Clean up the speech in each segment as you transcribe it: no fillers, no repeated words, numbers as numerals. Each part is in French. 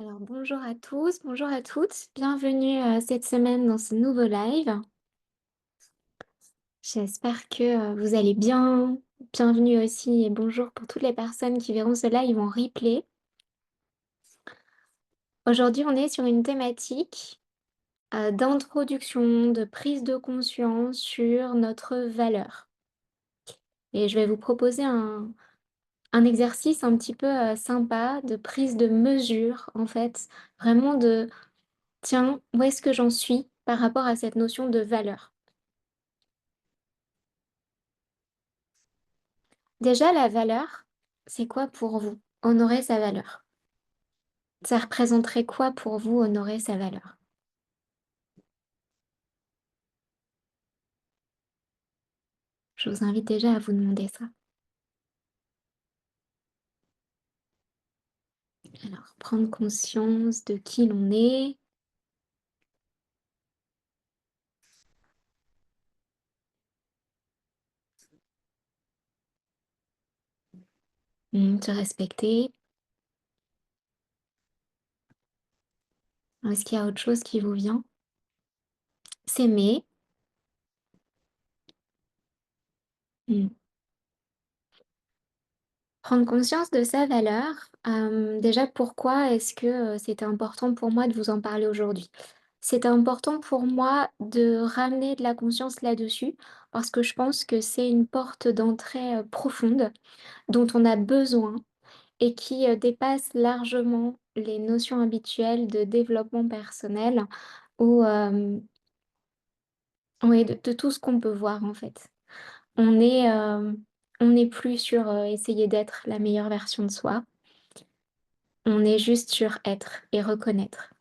Alors bonjour à tous, bonjour à toutes, bienvenue cette semaine dans ce nouveau live. J'espère que vous allez bien. Bienvenue aussi et bonjour pour toutes les personnes qui verront ce live en replay. Aujourd'hui, on est sur une thématique d'introduction, de prise de conscience sur notre valeur. Et je vais vous proposer un exercice un petit peu sympa de prise de mesure, en fait, vraiment de tiens, où est-ce que j'en suis par rapport à cette notion de valeur? Déjà, la valeur, c'est quoi pour vous? Honorer sa valeur. Ça représenterait quoi pour vous, honorer sa valeur? Je vous invite déjà à vous demander ça. Alors, prendre conscience de qui l'on est, se respecter. Est-ce qu'il y a autre chose qui vous vient? S'aimer. mm, Prendre conscience de sa valeur. Déjà, pourquoi est-ce que c'était important pour moi de vous en parler aujourd'hui? C'était important pour moi de ramener de la conscience là-dessus parce que je pense que c'est une porte d'entrée profonde dont on a besoin et qui dépasse largement les notions habituelles de développement personnel ou ouais, de tout ce qu'on peut voir en fait. On est, on n'est plus sur essayer d'être la meilleure version de soi. On est juste sur être et reconnaître.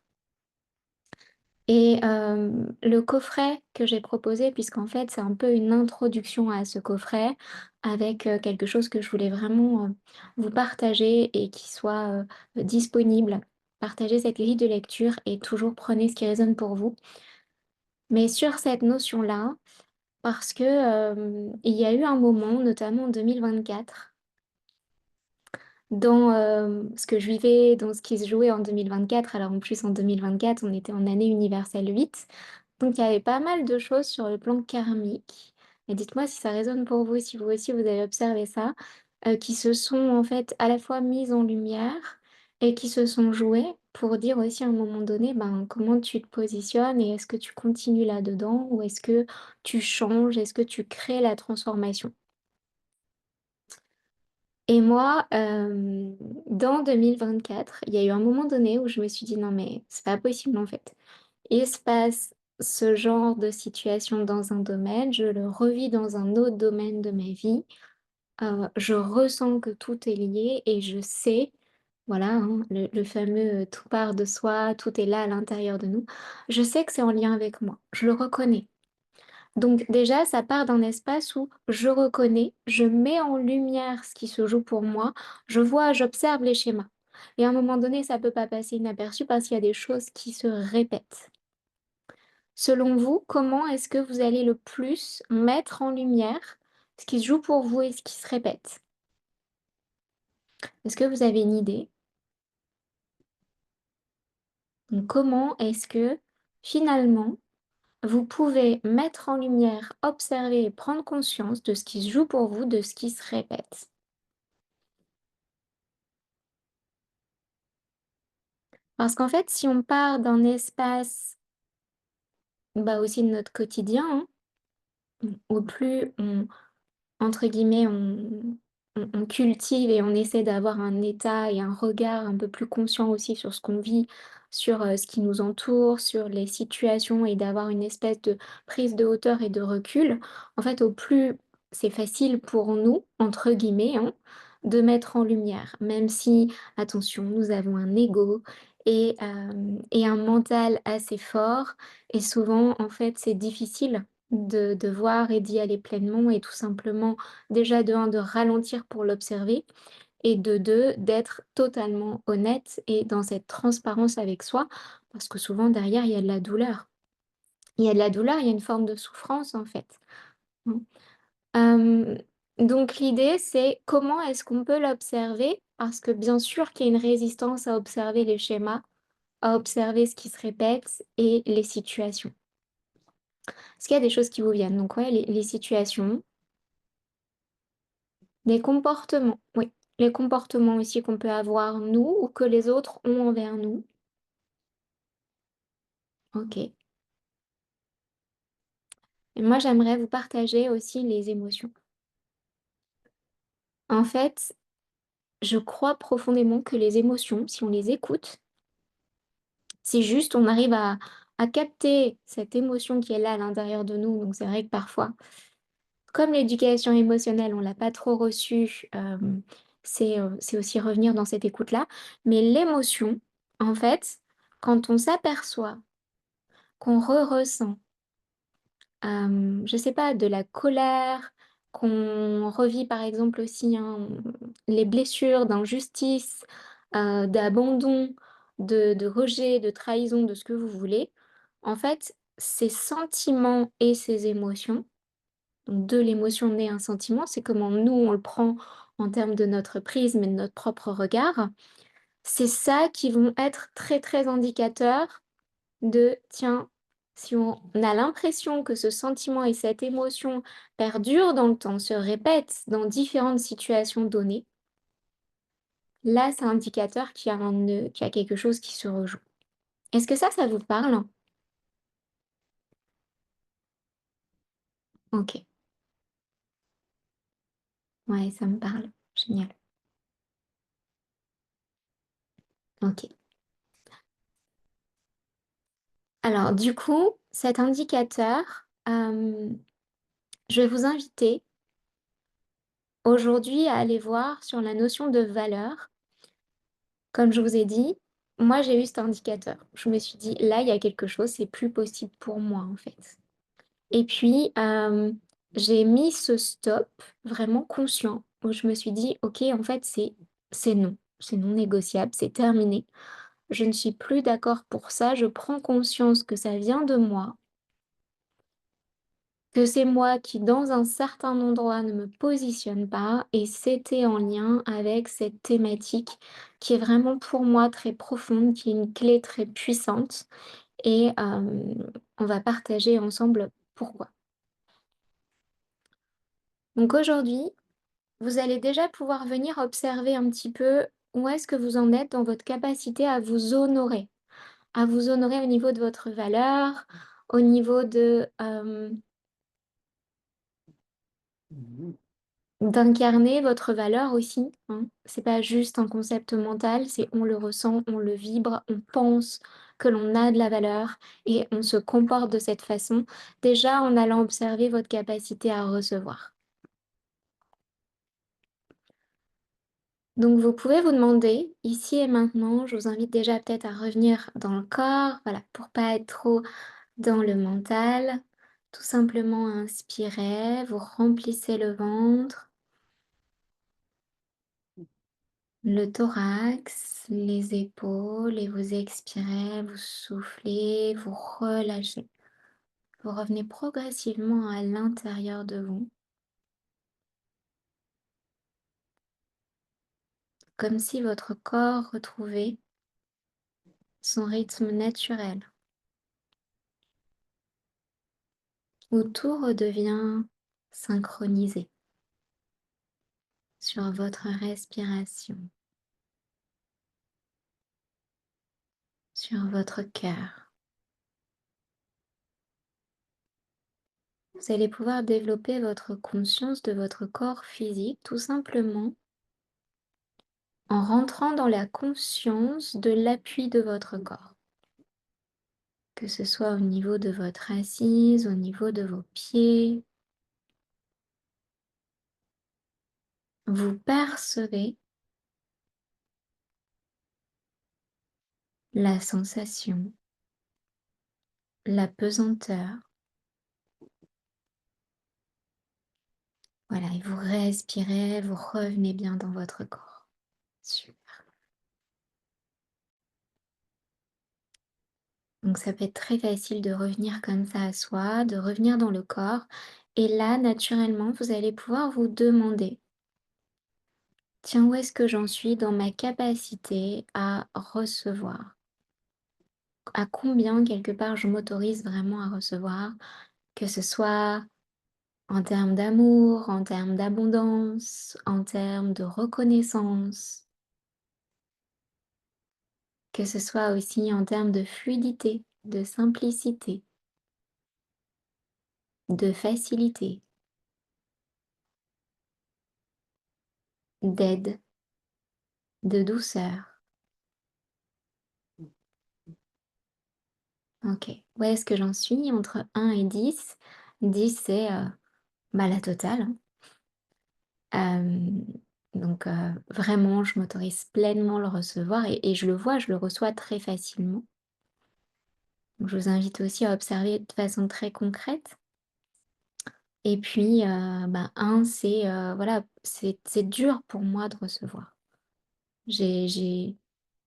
Et le coffret que j'ai proposé, puisqu'en fait c'est un peu une introduction à ce coffret, avec quelque chose que je voulais vraiment vous partager et qui soit disponible. Partagez cette grille de lecture et toujours prenez ce qui résonne pour vous. Mais sur cette notion-là, parce que il y a eu un moment, notamment en 2024, dans ce que je vivais, dans ce qui se jouait en 2024. Alors en plus en 2024, on était en année universelle 8. Donc il y avait pas mal de choses sur le plan karmique. Et dites-moi si ça résonne pour vous, si vous aussi vous avez observé ça, qui se sont en fait à la fois mises en lumière et qui se sont jouées pour dire aussi à un moment donné, ben, comment tu te positionnes et est-ce que tu continues là-dedans ou est-ce que tu changes, est-ce que tu crées la transformation. Et moi, dans 2024, il y a eu un moment donné où je me suis dit: «Non mais c'est pas possible en fait». Il se passe ce genre de situation dans un domaine, je le revis dans un autre domaine de ma vie, je ressens que tout est lié et je sais, voilà, hein, le fameux, «tout part de soi, tout est là à l'intérieur de nous». Je sais que c'est en lien avec moi, je le reconnais. Donc déjà, ça part d'un espace où je reconnais, je mets en lumière ce qui se joue pour moi, je vois, j'observe les schémas. Et à un moment donné, ça peut pas passer inaperçu parce qu'il y a des choses qui se répètent. Selon vous, comment est-ce que vous allez le plus mettre en lumière ce qui se joue pour vous et ce qui se répète? Est-ce que vous avez une idée? Donc comment est-ce que finalement vous pouvez mettre en lumière, observer et prendre conscience de ce qui se joue pour vous, de ce qui se répète? Parce qu'en fait, si on part d'un espace, bah, aussi de notre quotidien, hein, au plus on entre guillemets, on cultive et on essaie d'avoir un état et un regard un peu plus conscient aussi sur ce qu'on vit, sur, ce qui nous entoure, sur les situations et d'avoir une espèce de prise de hauteur et de recul. En fait, au plus c'est facile pour nous, entre guillemets, hein, de mettre en lumière. Même si, attention, nous avons un ego et un mental assez fort et souvent, en fait, c'est difficile de voir et d'y aller pleinement et tout simplement, déjà de un de ralentir pour l'observer et de 2 d'être totalement honnête et dans cette transparence avec soi. Parce que souvent derrière, il y a de la douleur. Il y a de la douleur, il y a une forme de souffrance en fait, mmh. Hem, donc l'idée, c'est comment est-ce qu'on peut l'observer? Parce que bien sûr qu'il y a une résistance à observer les schémas. à observer ce qui se répète et les situations. Est-ce qu'il y a des choses qui vous viennent? Donc ouais, les situations, des comportements, oui, les comportements aussi qu'on peut avoir nous ou que les autres ont envers nous. OK. Et moi, j'aimerais vous partager aussi les émotions. En fait, je crois profondément que les émotions, si on les écoute, si juste on arrive à capter cette émotion qui est là à l'intérieur de nous, donc c'est vrai que parfois, comme l'éducation émotionnelle, on l'a pas trop reçue, c'est aussi revenir dans cette écoute-là. Mais l'émotion, en fait, quand on s'aperçoit qu'on ressent, je sais pas, de la colère, qu'on revit par exemple aussi, hein, les blessures d'injustice, d'abandon, de rejet, de trahison, de ce que vous voulez. En fait, ces sentiments et ces émotions, donc de l'émotion naît un sentiment, c'est comment nous on le prend en termes de notre prisme et de notre propre regard. C'est ça qui vont être très, très indicateurs de tiens, si on a l'impression que ce sentiment et cette émotion perdurent dans le temps, se répètent dans différentes situations données, là, c'est indicateur qu'il y a un nœud, qu'il y a quelque chose qui se rejoue. Est-ce que ça vous parle? OK, ouais, ça me parle. Génial. OK. Alors du coup, cet indicateur, je vais vous inviter aujourd'hui à aller voir sur la notion de valeur. Comme je vous ai dit, moi j'ai eu cet indicateur. Je me suis dit: «Là, il y a quelque chose, c'est plus possible pour moi, en fait». Et puis, j'ai mis ce stop vraiment conscient, où je me suis dit: «OK, en fait, c'est non négociable, c'est terminé. Je ne suis plus d'accord pour ça, je prends conscience que ça vient de moi, que c'est moi qui, dans un certain endroit, ne me positionne pas» et c'était en lien avec cette thématique qui est vraiment pour moi très profonde, qui est une clé très puissante et on va partager ensemble pourquoi. Donc aujourd'hui, vous allez déjà pouvoir venir observer un petit peu où est-ce que vous en êtes dans votre capacité à vous honorer au niveau de votre valeur, au niveau de, d'incarner votre valeur aussi, hein. C'est pas juste un concept mental, c'est on le ressent, on le vibre, on pense que l'on a de la valeur et on se comporte de cette façon, déjà en allant observer votre capacité à recevoir. Donc vous pouvez vous demander, ici et maintenant, je vous invite déjà peut-être à revenir dans le corps, voilà, pour pas être trop dans le mental. Tout simplement inspirez, vous remplissez le ventre, le thorax, les épaules et vous expirez, vous soufflez, vous relâchez. Vous revenez progressivement à l'intérieur de vous, comme si votre corps retrouvait son rythme naturel, où tout redevient synchronisé sur votre respiration, sur votre cœur. Vous allez pouvoir développer votre conscience de votre corps physique tout simplement en rentrant dans la conscience de l'appui de votre corps, que ce soit au niveau de votre assise, au niveau de vos pieds. Vous percevez la sensation, la pesanteur. Voilà, et vous respirez, vous revenez bien dans votre corps. Super. Donc ça peut être très facile de revenir comme ça à soi, de revenir dans le corps. Et là, naturellement, vous allez pouvoir vous demander, tiens, où est-ce que j'en suis dans ma capacité à recevoir? à combien quelque part je m'autorise vraiment à recevoir, que ce soit en termes d'amour, en termes d'abondance, en termes de reconnaissance, que ce soit aussi en termes de fluidité, de simplicité, de facilité, d'aide, de douceur. OK. Où est-ce que j'en suis? Entre 1 et 10. 10 c'est, bah, la totale, hein. Hem, donc vraiment je m'autorise pleinement le recevoir et je le vois, je le reçois très facilement. Donc je vous invite aussi à observer de façon très concrète et puis, bah, 1 c'est, voilà, c'est dur pour moi de recevoir. J'ai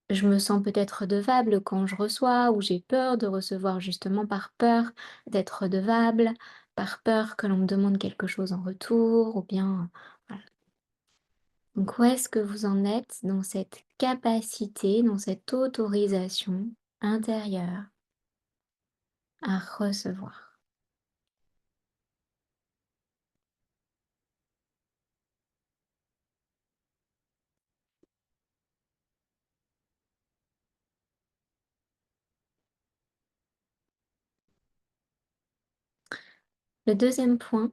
je me sens peut-être redevable quand je reçois ou j'ai peur de recevoir justement par peur d'être redevable, par peur que l'on me demande quelque chose en retour ou bien, voilà. Donc où est-ce que vous en êtes dans cette capacité, dans cette autorisation intérieure à recevoir? Le deuxième point,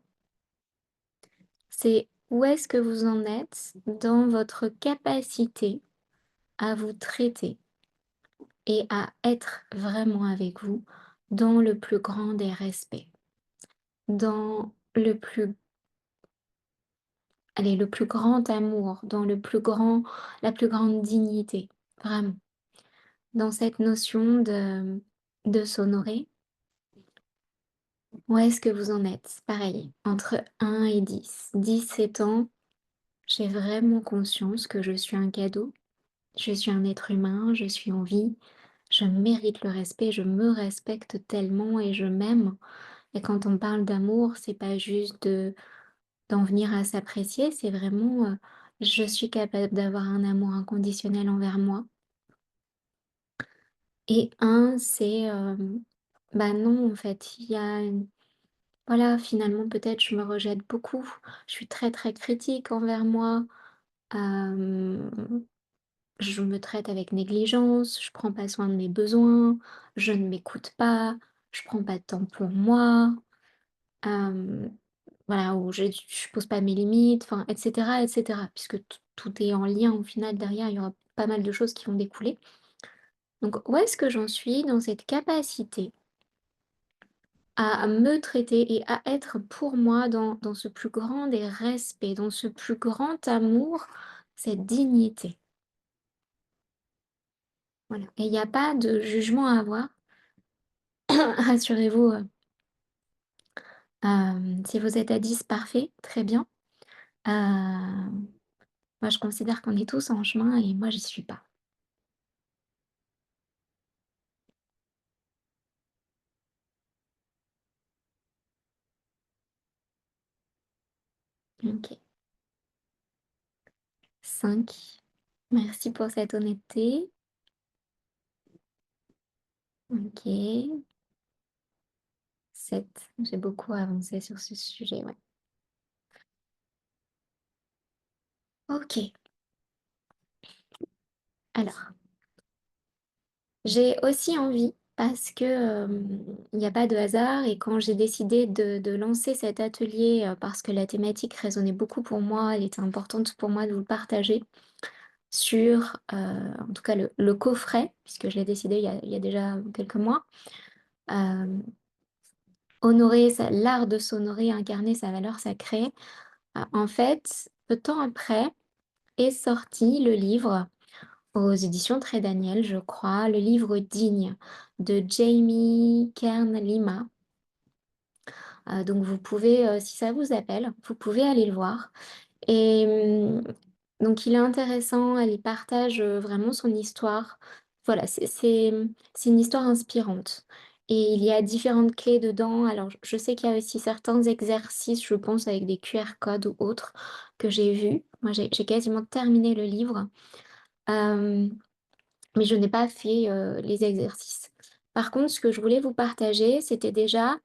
c'est où est-ce que vous en êtes dans votre capacité à vous traiter et à être vraiment avec vous dans le plus grand des respects, dans le plus, allez, le plus grand amour, dans le plus grand, la plus grande dignité, vraiment, dans cette notion de s'honorer. Où est-ce que vous en êtes? Pareil, entre 1 et 10. 10 étant, j'ai vraiment conscience que je suis un cadeau, je suis un être humain, je suis en vie, je mérite le respect, je me respecte tellement et je m'aime. Et quand on parle d'amour, c'est pas juste d'en venir à s'apprécier, c'est vraiment, je suis capable d'avoir un amour inconditionnel envers moi. Et un, c'est, bah non, en fait, il y a voilà, finalement, peut-être je me rejette beaucoup. Je suis très, très critique envers moi. Hem, je me traite avec négligence, je prends pas soin de mes besoins, je ne m'écoute pas, je prends pas de temps pour moi. Hem, voilà, où je pose pas mes limites, enfin, et cetera, puisque tout est en lien au final derrière, il y aura pas mal de choses qui vont découler. Donc où est-ce que j'en suis dans cette capacité à me traiter et à être pour moi dans ce plus grand des respects, dans ce plus grand amour, cette dignité. Voilà. Et il n'y a pas de jugement à avoir. Rassurez-vous, si vous êtes à 10, parfait, très bien. Moi, je considère qu'on est tous en chemin et moi, j'y suis pas. OK. 5. Merci pour cette honnêteté. OK. 7. J'ai beaucoup avancé sur ce sujet, ouais. OK. Alors, j'ai aussi envie parce que, il n'y a pas de hasard et quand j'ai décidé de lancer cet atelier, parce que la thématique résonnait beaucoup pour moi, elle était importante pour moi de vous le partager sur, en tout cas le coffret, puisque je l'ai décidé il y a déjà quelques mois. Hem, honorer sa l'art de s'honorer, incarner sa valeur sacrée. En fait, peu de temps après est sorti le livre aux éditions Très Daniel, je crois, le livre Digne de Jamie Kern Lima. Donc vous pouvez, si ça vous appelle, vous pouvez aller le voir et donc il est intéressant, elle y partage, vraiment son histoire. Voilà, c'est une histoire inspirante et il y a différentes clés dedans. Alors je sais qu'il y a aussi certains exercices, je pense avec des QR codes ou autres que j'ai vus. Moi j'ai quasiment terminé le livre, hem, mais je n'ai pas fait, les exercices. Par contre, ce que je voulais vous partager, c'était déjà,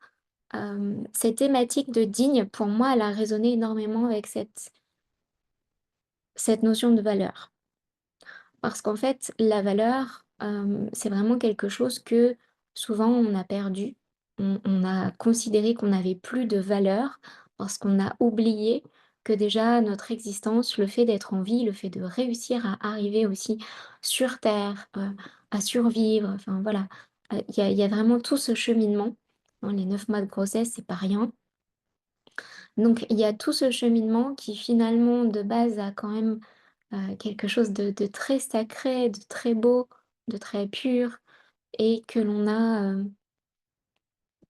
cette thématique de digne, pour moi, elle a résonné énormément avec cette notion de valeur. Parce qu'en fait, la valeur, c'est vraiment quelque chose que souvent on a perdu. On a considéré qu'on n'avait plus de valeur parce qu'on a oublié que déjà notre existence, le fait d'être en vie, le fait de réussir à arriver aussi sur terre, à survivre, enfin voilà. Il y a vraiment tout ce cheminement, hein, les 9 mois de grossesse, c'est pas rien. Donc il y a tout ce cheminement qui finalement de base a quand même, quelque chose de très sacré, de très beau, de très pur et que l'on a,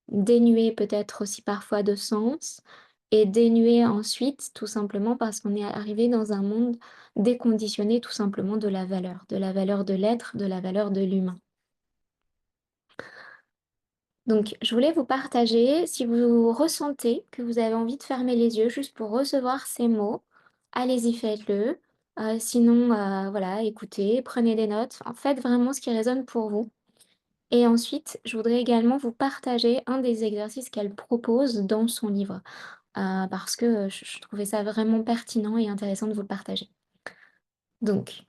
dénué peut-être aussi parfois de sens et dénué ensuite tout simplement parce qu'on est arrivé dans un monde déconditionné tout simplement de la valeur de l'être, de la valeur de l'humain. Donc, je voulais vous partager, si vous ressentez que vous avez envie de fermer les yeux juste pour recevoir ces mots, allez-y, faites-le. Sinon, voilà, écoutez, prenez des notes, enfin, faites vraiment ce qui résonne pour vous. Et ensuite, je voudrais également vous partager un des exercices qu'elle propose dans son livre, parce que je trouvais ça vraiment pertinent et intéressant de vous le partager. Donc,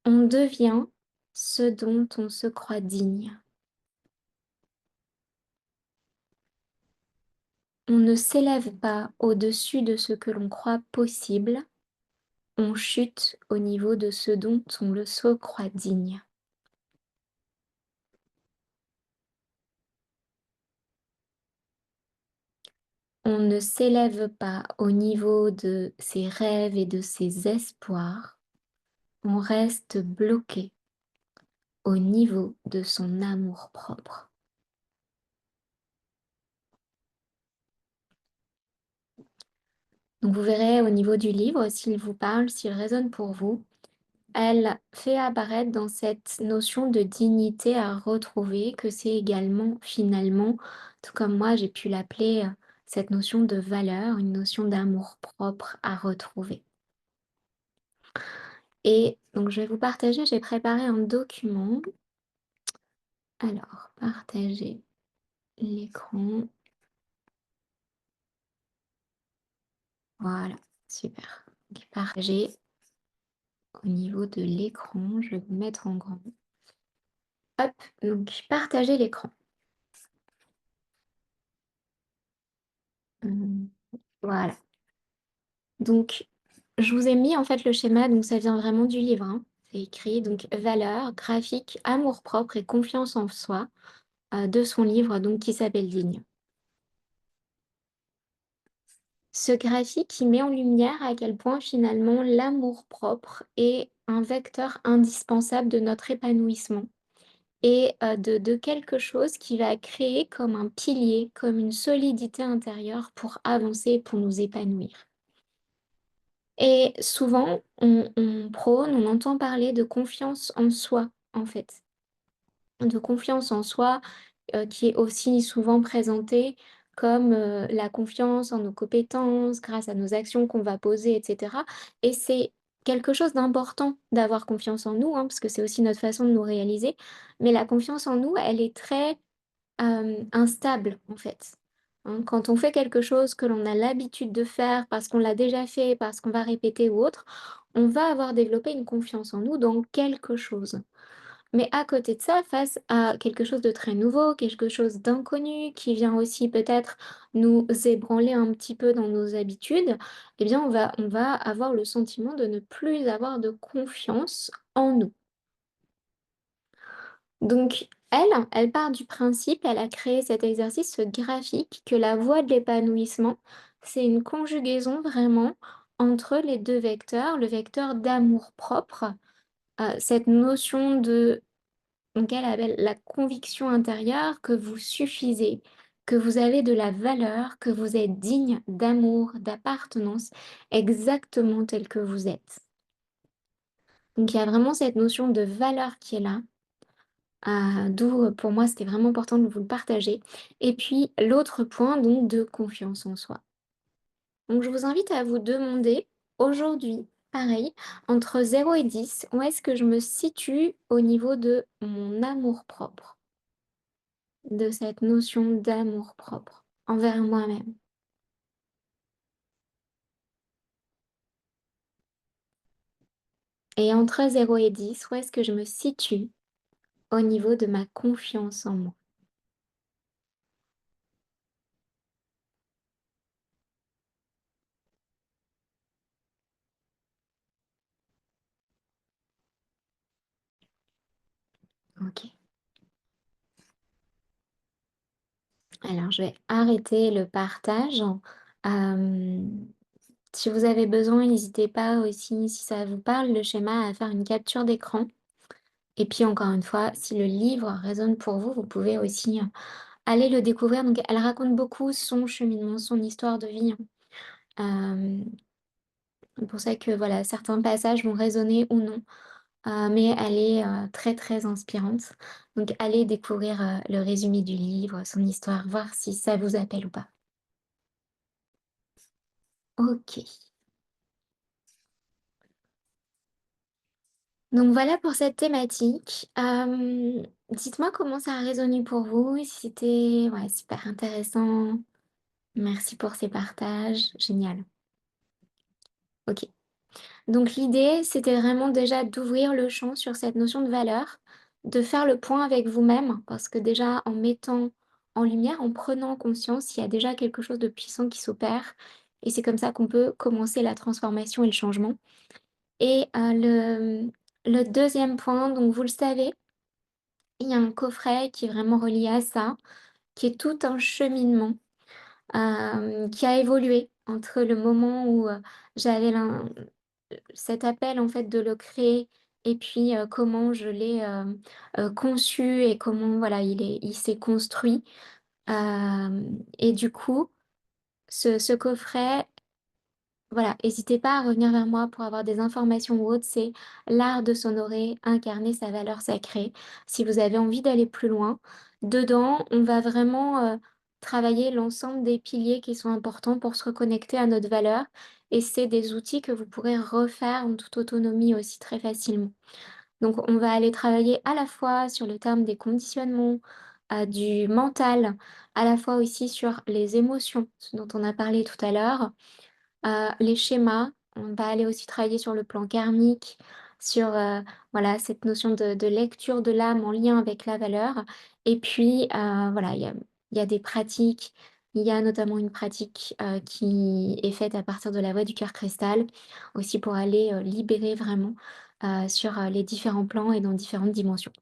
on devient ce dont on se croit digne. On ne s'élève pas au-dessus de ce que l'on croit possible, on chute au niveau de ce dont on le se croit digne. On ne s'élève pas au niveau de ses rêves et de ses espoirs, on reste bloqué au niveau de son amour-propre. Donc vous verrez au niveau du livre, s'il vous parle, s'il résonne pour vous, elle fait apparaître dans cette notion de dignité à retrouver que c'est également finalement, tout comme moi j'ai pu l'appeler, cette notion de valeur, une notion d'amour-propre à retrouver. Et donc je vais vous partager, j'ai préparé un document. Alors, partager l'écran. Voilà, super. Donc partager au niveau de l'écran, je vais vous mettre en grand. Hop, donc partager l'écran. Mmh, voilà. Donc, je vous ai mis en fait le schéma, donc ça vient vraiment du livre, hein. C'est écrit donc valeurs, graphique, amour-propre et confiance en soi, de son livre donc qui s'appelle Digne. Ce graphique, il met en lumière à quel point finalement l'amour-propre est un vecteur indispensable de notre épanouissement et de quelque chose qui va créer comme un pilier, comme une solidité intérieure pour avancer, pour nous épanouir. Et souvent, on prône, on entend parler de confiance en soi, en fait. De confiance en soi, qui est aussi souvent présentée comme, la confiance en nos compétences, grâce à nos actions qu'on va poser et cetera. Et c'est quelque chose d'important d'avoir confiance en nous, hein, parce que c'est aussi notre façon de nous réaliser. Mais la confiance en nous, elle est très instable en fait, hein. Quand on fait quelque chose que l'on a l'habitude de faire parce qu'on l'a déjà fait, parce qu'on va répéter ou autre, on va avoir développé une confiance en nous dans quelque chose. Mais à côté de ça, face à quelque chose de très nouveau, quelque chose d'inconnu qui vient aussi peut-être nous ébranler un petit peu dans nos habitudes, eh bien on va avoir le sentiment de ne plus avoir de confiance en nous. Donc, elle part du principe, elle a créé cet exercice graphique que la voie de l'épanouissement, c'est une conjugaison vraiment entre les 2 vecteurs, le vecteur d'amour-propre, cette notion de donc elle appelle la conviction intérieure que vous suffisez, que vous avez de la valeur, que vous êtes digne d'amour, d'appartenance, exactement tel que vous êtes. Donc il y a vraiment cette notion de valeur qui est là. D'où, pour moi, c'était vraiment important de vous le partager. Et puis l'autre point donc de confiance en soi. Donc je vous invite à vous demander aujourd'hui, pareil, entre 0 et 10, où est-ce que je me situe au niveau de mon amour-propre? de cette notion d'amour-propre envers moi-même. Et entre 0 et 10, où est-ce que je me situe au niveau de ma confiance en moi? OK. Alors je vais arrêter le partage. Hem, Si vous avez besoin, n'hésitez pas aussi, si ça vous parle, le schéma, à faire une capture d'écran. Et puis encore une fois, si le livre résonne pour vous, vous pouvez aussi, aller le découvrir. Donc elle raconte beaucoup son cheminement, son histoire de vie, hein. C'est pour ça que voilà, certains passages vont résonner ou non, mais elle est, très, très inspirante. Donc allez découvrir, le résumé du livre, son histoire, voir si ça vous appelle ou pas. OK. Donc voilà pour cette thématique. Dites-moi comment ça a résonné pour vous, si c'était ouais, super intéressant. Merci pour ces partages, génial. OK. Donc l'idée, c'était vraiment déjà d'ouvrir le champ sur cette notion de valeur, de faire le point avec vous-même, parce que déjà en mettant en lumière, en prenant conscience, il y a déjà quelque chose de puissant qui s'opère et c'est comme ça qu'on peut commencer la transformation et le changement. Et le 2e point, donc vous le savez, il y a un coffret qui est vraiment relié à ça, qui est tout un cheminement, qui a évolué entre le moment où, j'avais cet appel en fait de le créer et puis, comment je l'ai, conçu et comment voilà, il s'est construit. Et du coup, ce coffret, voilà, hésitez pas à revenir vers moi pour avoir des informations ou autres, c'est «L'art de s'honorer, incarner sa valeur sacrée». Si vous avez envie d'aller plus loin, dedans, on va vraiment, travailler l'ensemble des piliers qui sont importants pour se reconnecter à notre valeur et c'est des outils que vous pourrez refaire en toute autonomie aussi très facilement. Donc on va aller travailler à la fois sur le terme des conditionnements, du mental, à la fois aussi sur les émotions, ce dont on a parlé tout à l'heure. Les schémas, on va aller aussi travailler sur le plan karmique, sur, voilà, cette notion de lecture de l'âme en lien avec la valeur et puis, voilà, il y a des pratiques. Il y a notamment une pratique, qui est faite à partir de la voix du cœur cristal, aussi pour aller, libérer vraiment, sur, les différents plans et dans différentes dimensions.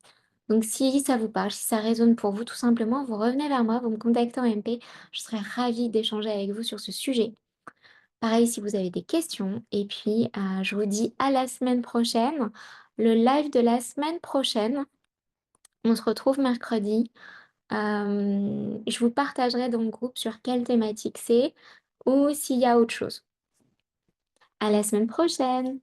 Donc si ça vous parle, si ça résonne pour vous, tout simplement, vous revenez vers moi, vous me contactez en MP, je serai ravie d'échanger avec vous sur ce sujet. Pareil si vous avez des questions et puis, je vous dis à la semaine prochaine. Le live de la semaine prochaine, on se retrouve mercredi. Je vous partagerai dans le groupe sur quelle thématique c'est ou s'il y a autre chose. À la semaine prochaine!